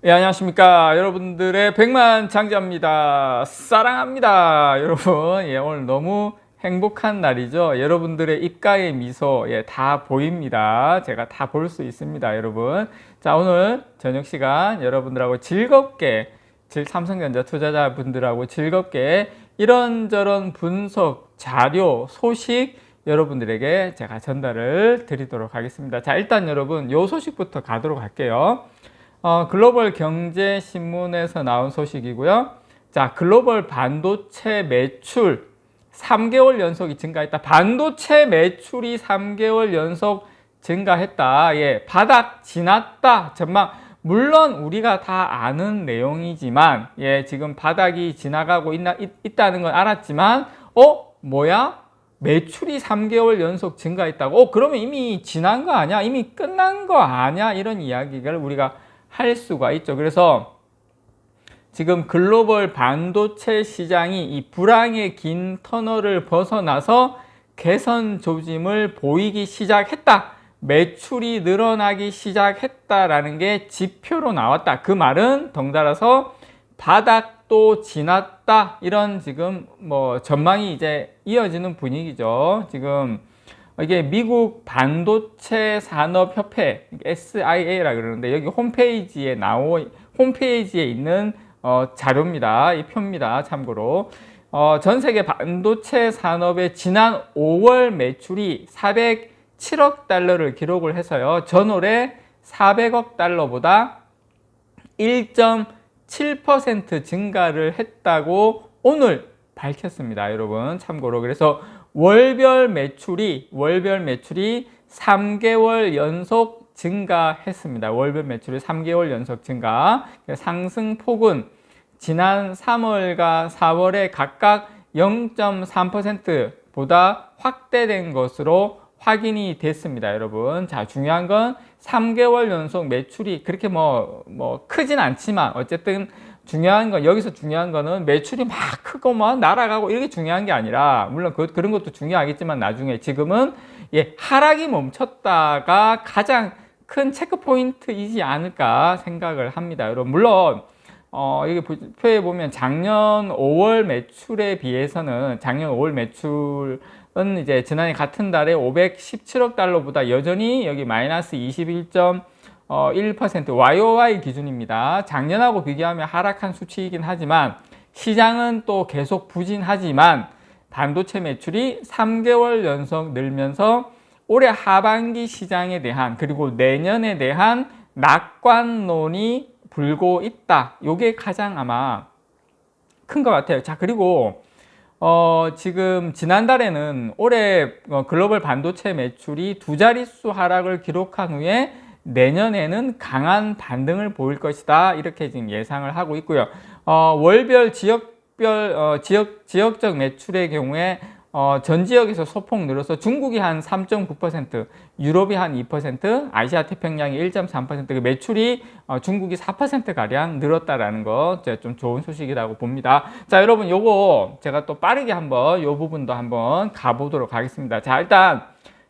예, 안녕하십니까. 여러분들의 백만장자입니다. 사랑합니다. 여러분, 예, 오늘 너무 행복한 날이죠. 여러분들의 입가의 미소, 예, 다 보입니다. 제가 다 볼 수 있습니다, 여러분. 자, 오늘 저녁 시간 여러분들하고 즐겁게, 삼성전자 투자자분들하고 즐겁게 이런저런 분석, 자료, 소식 여러분들에게 제가 전달을 드리도록 하겠습니다. 자, 일단 여러분, 요 소식부터 가도록 할게요. 글로벌 경제 신문에서 나온 소식이고요. 자, 글로벌 반도체 매출 3개월 연속이 증가했다. 반도체 매출이 3개월 연속 증가했다. 예, 바닥 지났다. 전망. 물론 우리가 다 아는 내용이지만, 예, 지금 바닥이 지나가고 있다는 건 알았지만, 뭐야? 매출이 3개월 연속 증가했다고? 그러면 이미 지난 거 아니야? 이미 끝난 거 아니야? 이런 이야기를 우리가 할 수가 있죠. 그래서 지금 글로벌 반도체 시장이 이 불황의 긴 터널을 벗어나서 개선 조짐을 보이기 시작했다. 매출이 늘어나기 시작했다라는 게 지표로 나왔다. 그 말은 덩달아서 바닥도 지났다. 이런 지금 전망이 이제 이어지는 분위기죠. 지금 이게 미국 반도체 산업협회 SIA라 그러는데 여기 홈페이지에 있는 자료입니다. 이 표입니다. 참고로 전 세계 반도체 산업의 지난 5월 매출이 407억 달러를 기록을 해서요. 전월에 400억 달러보다 1.7% 증가를 했다고 오늘 밝혔습니다. 여러분 참고로. 그래서 월별 매출이 3개월 연속 증가했습니다. 월별 매출이 3개월 연속 증가. 상승폭은 지난 3월과 4월에 각각 0.3%보다 확대된 것으로 확인이 됐습니다. 여러분. 자, 중요한 건 3개월 연속 매출이 그렇게 크진 않지만 어쨌든 여기서 중요한 거는 매출이 막 크고 날아가고 이게 중요한 게 아니라, 물론 그런 것도 중요하겠지만 나중에, 지금은 하락이 멈췄다가 가장 큰 체크포인트이지 않을까 생각을 합니다. 여러분, 물론, 여기 표에 보면 작년 5월 매출에 비해서는 작년 5월 매출은 이제 지난해 같은 달에 517억 달러보다 여전히 여기 마이너스 21% YOY 기준입니다. 작년하고 비교하면 하락한 수치이긴 하지만 시장은 또 계속 부진하지만 반도체 매출이 3개월 연속 늘면서 올해 하반기 시장에 대한 그리고 내년에 대한 낙관론이 불고 있다. 이게 가장 아마 큰 것 같아요. 자, 그리고 지금 지난달에는 올해 글로벌 반도체 매출이 두 자릿수 하락을 기록한 후에 내년에는 강한 반등을 보일 것이다. 이렇게 지금 예상을 하고 있고요. 월별 지역적 매출의 경우에 전 지역에서 소폭 늘어서 중국이 한 3.9%, 유럽이 한 2%, 아시아 태평양이 1.3%, 매출이 중국이 4%가량 늘었다라는 거 좀 좋은 소식이라고 봅니다. 자, 여러분, 요거 제가 또 빠르게 한번 요 부분도 한번 가보도록 하겠습니다. 자, 일단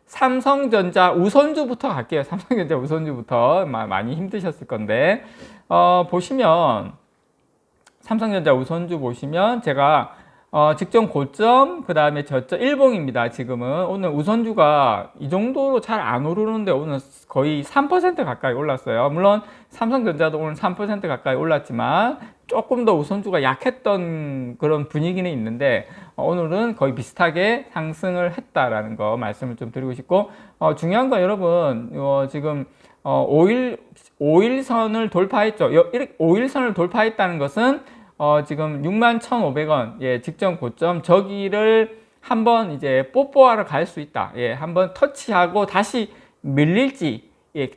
삼성전자 우선주부터 갈게요. 삼성전자 우선주부터 많이 힘드셨을 건데, 보시면 삼성전자 우선주 보시면 제가 직전 고점, 그 다음에 저점 일봉입니다. 지금은 오늘 우선주가 이 정도로 잘 안 오르는데 오늘 거의 3% 가까이 올랐어요. 물론 삼성전자도 오늘 3% 가까이 올랐지만 조금 더 우선주가 약했던 그런 분위기는 있는데 오늘은 거의 비슷하게 상승을 했다라는 거 말씀을 좀 드리고 싶고, 중요한 건 여러분, 지금 5일선을 돌파했죠. 5일선을 돌파했다는 것은 지금 61,500원, 예, 직전 고점, 저기를 한번 이제 뽀뽀하러 갈 수 있다. 예, 한번 터치하고 다시 밀릴지, 예,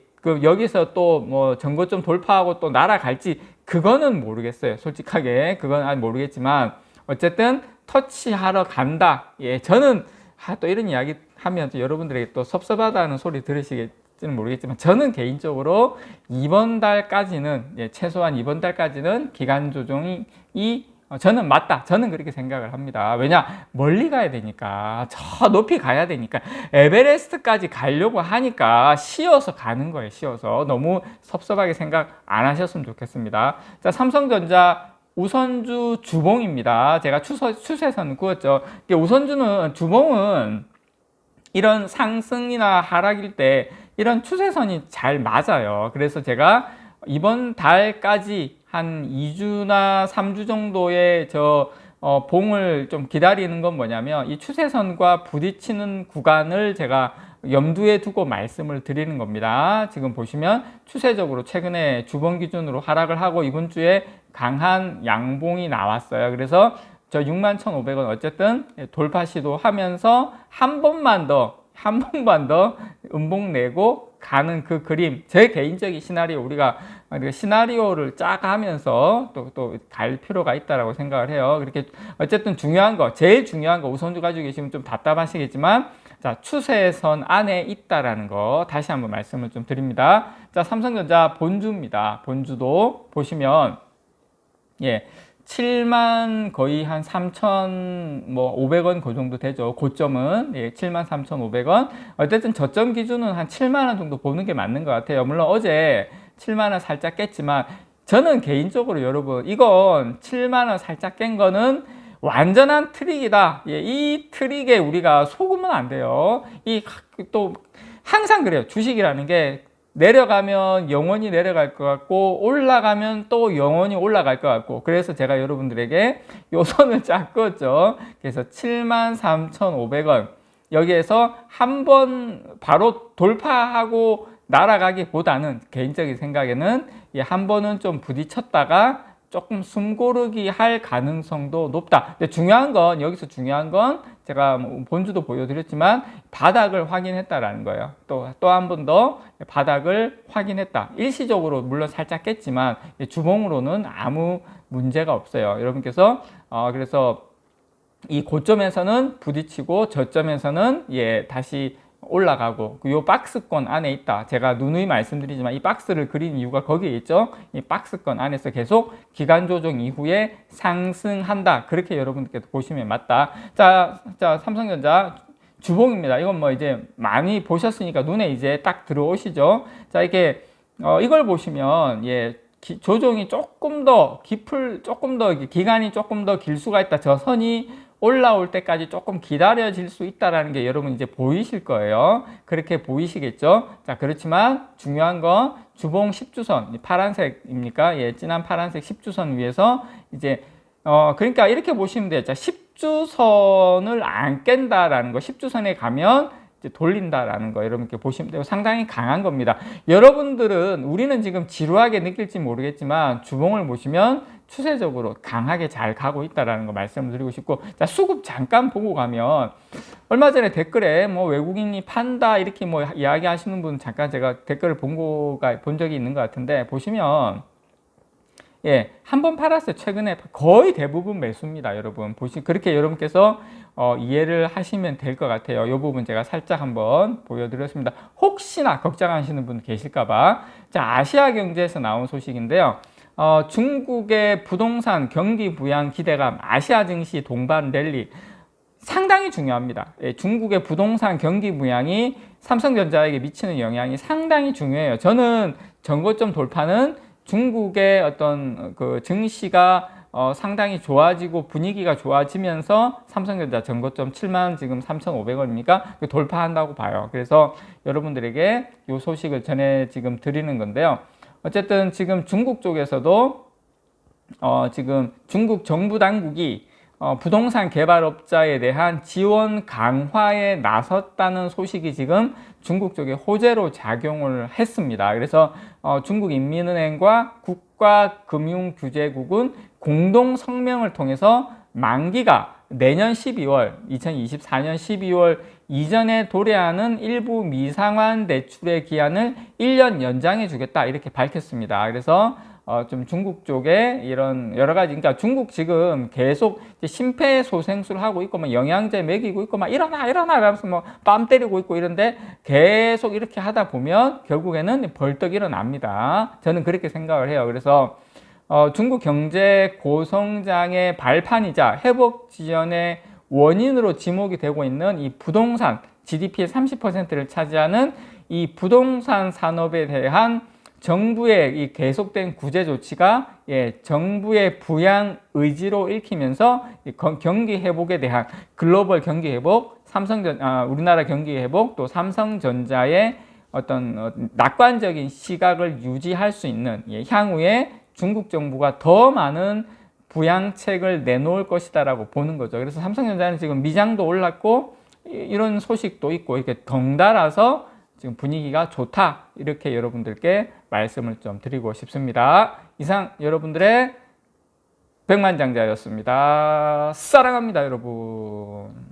여기서 또 전고점 돌파하고 또 날아갈지, 그거는 모르겠어요. 솔직하게. 그건 아직 모르겠지만, 어쨌든 터치하러 간다. 예, 저는, 또 이런 이야기 하면 또 여러분들에게 또 섭섭하다는 소리 들으시겠지는 모르겠지만, 저는 개인적으로 이번 달까지는, 최소한 이번 달까지는 기간 조정이 저는 맞다. 저는 그렇게 생각을 합니다. 왜냐? 멀리 가야 되니까. 저 높이 가야 되니까. 에베레스트까지 가려고 하니까 쉬어서 가는 거예요. 쉬어서. 너무 섭섭하게 생각 안 하셨으면 좋겠습니다. 자, 삼성전자 우선주 주봉입니다. 제가 추세선 그었죠. 주봉은 이런 상승이나 하락일 때 이런 추세선이 잘 맞아요. 그래서 제가 이번 달까지 한 2주나 3주 정도의 봉을 좀 기다리는 건 뭐냐면 이 추세선과 부딪히는 구간을 제가 염두에 두고 말씀을 드리는 겁니다. 지금 보시면 추세적으로 최근에 주봉 기준으로 하락을 하고 이번 주에 강한 양봉이 나왔어요. 그래서 저 61,500원 어쨌든 돌파 시도하면서 한 번만 더 음봉 내고 가는 그 그림, 제 개인적인 시나리오, 우리가 시나리오를 짜가면서 또 갈 필요가 있다라고 생각을 해요. 그렇게 어쨌든 제일 중요한 거 우선주 가지고 계시면 좀 답답하시겠지만, 자, 추세선 안에 있다라는 거 다시 한번 말씀을 좀 드립니다. 자, 삼성전자 본주입니다. 본주도 보시면 7만 거의 한 3,500원 그 정도 되죠. 고점은 73,500원. 어쨌든 저점 기준은 한 7만 원 정도 보는 게 맞는 것 같아요. 물론 어제 7만 원 살짝 깼지만 저는 개인적으로 여러분 이건 7만 원 살짝 깬 거는 완전한 트릭이다. 이 트릭에 우리가 속으면 안 돼요. 또 항상 그래요. 주식이라는 게 내려가면 영원히 내려갈 것 같고 올라가면 또 영원히 올라갈 것 같고, 그래서 제가 여러분들에게 요 선을 쫙 그었죠. 그래서 73,500원 여기에서 한번 바로 돌파하고 날아가기보다는 개인적인 생각에는 한 번은 좀 부딪혔다가 조금 숨고르기 할 가능성도 높다. 근데 여기서 중요한 건 제가 본주도 보여드렸지만 바닥을 확인했다라는 거예요. 또 한 번 더 바닥을 확인했다. 일시적으로 물론 살짝 깼지만 주봉으로는 아무 문제가 없어요. 여러분께서 그래서 이 고점에서는 부딪히고 저점에서는 다시 올라가고 이 박스권 안에 있다. 제가 누누이 말씀드리지만 이 박스를 그린 이유가 거기에 있죠. 이 박스권 안에서 계속 기간 조정 이후에 상승한다. 그렇게 여러분들께서 보시면 맞다. 자, 삼성전자 주봉입니다. 이건 뭐 이제 많이 보셨으니까 눈에 이제 딱 들어오시죠. 자, 이게 이걸 보시면 조정이 조금 더 기간이 조금 더 길 수가 있다. 저 선이 올라올 때까지 조금 기다려질 수 있다는 게 여러분 이제 보이실 거예요. 그렇게 보이시겠죠? 자, 그렇지만 중요한 건 주봉 10주선, 파란색입니까? 진한 파란색 10주선 위에서 이제 그러니까 이렇게 보시면 돼요. 자, 10주선을 안 깬다라는 거, 10주선에 가면 이제 돌린다라는 거 여러분께 보시면 돼요. 상당히 강한 겁니다. 우리는 지금 지루하게 느낄지 모르겠지만 주봉을 보시면 추세적으로 강하게 잘 가고 있다는 거 말씀을 드리고 싶고, 자, 수급 잠깐 보고 가면 얼마 전에 댓글에 외국인이 판다 이렇게 이야기 하시는 분 잠깐 제가 댓글을 본 적이 있는 것 같은데, 보시면 한 번 팔았어요. 최근에 거의 대부분 매수입니다. 여러분 그렇게 여러분께서 이해를 하시면 될 것 같아요. 이 부분 제가 살짝 한번 보여드렸습니다. 혹시나 걱정하시는 분 계실까봐. 자, 아시아경제에서 나온 소식인데요. 중국의 부동산 경기 부양 기대감, 아시아 증시 동반 랠리 상당히 중요합니다. 중국의 부동산 경기 부양이 삼성전자에게 미치는 영향이 상당히 중요해요. 저는 전고점 돌파는 중국의 어떤 그 증시가 상당히 좋아지고 분위기가 좋아지면서 삼성전자 전고점 7만 지금 3,500원입니까? 돌파한다고 봐요. 그래서 여러분들에게 이 소식을 지금 드리는 건데요. 어쨌든 지금 중국 쪽에서도 지금 중국 정부 당국이 부동산 개발업자에 대한 지원 강화에 나섰다는 소식이 지금 중국 쪽에 호재로 작용을 했습니다. 그래서 중국인민은행과 국가금융규제국은 공동 성명을 통해서 만기가 내년 2024년 12월 이전에 도래하는 일부 미상환 대출의 기한을 1년 연장해 주겠다 이렇게 밝혔습니다. 그래서 좀 중국 쪽에 이런 여러 가지, 그러니까 중국 지금 계속 심폐소생술을 하고 있고 영양제 먹이고 있고 일어나 이러면서 뺨 때리고 있고 이런데 계속 이렇게 하다 보면 결국에는 벌떡 일어납니다. 저는 그렇게 생각을 해요. 그래서 중국 경제 고성장의 발판이자 회복 지연의 원인으로 지목이 되고 있는 이 부동산 GDP의 30%를 차지하는 이 부동산 산업에 대한 정부의 이 계속된 구제 조치가 정부의 부양 의지로 읽히면서 경기 회복에 대한 글로벌 경기 회복, 우리나라 경기 회복, 또 삼성전자의 어떤 낙관적인 시각을 유지할 수 있는 향후에 중국 정부가 더 많은 부양책을 내놓을 것이다라고 보는 거죠. 그래서 삼성전자는 지금 미장도 올랐고 이런 소식도 있고 이렇게 덩달아서 지금 분위기가 좋다 이렇게 여러분들께 말씀을 좀 드리고 싶습니다. 이상 여러분들의 백만장자였습니다. 사랑합니다, 여러분.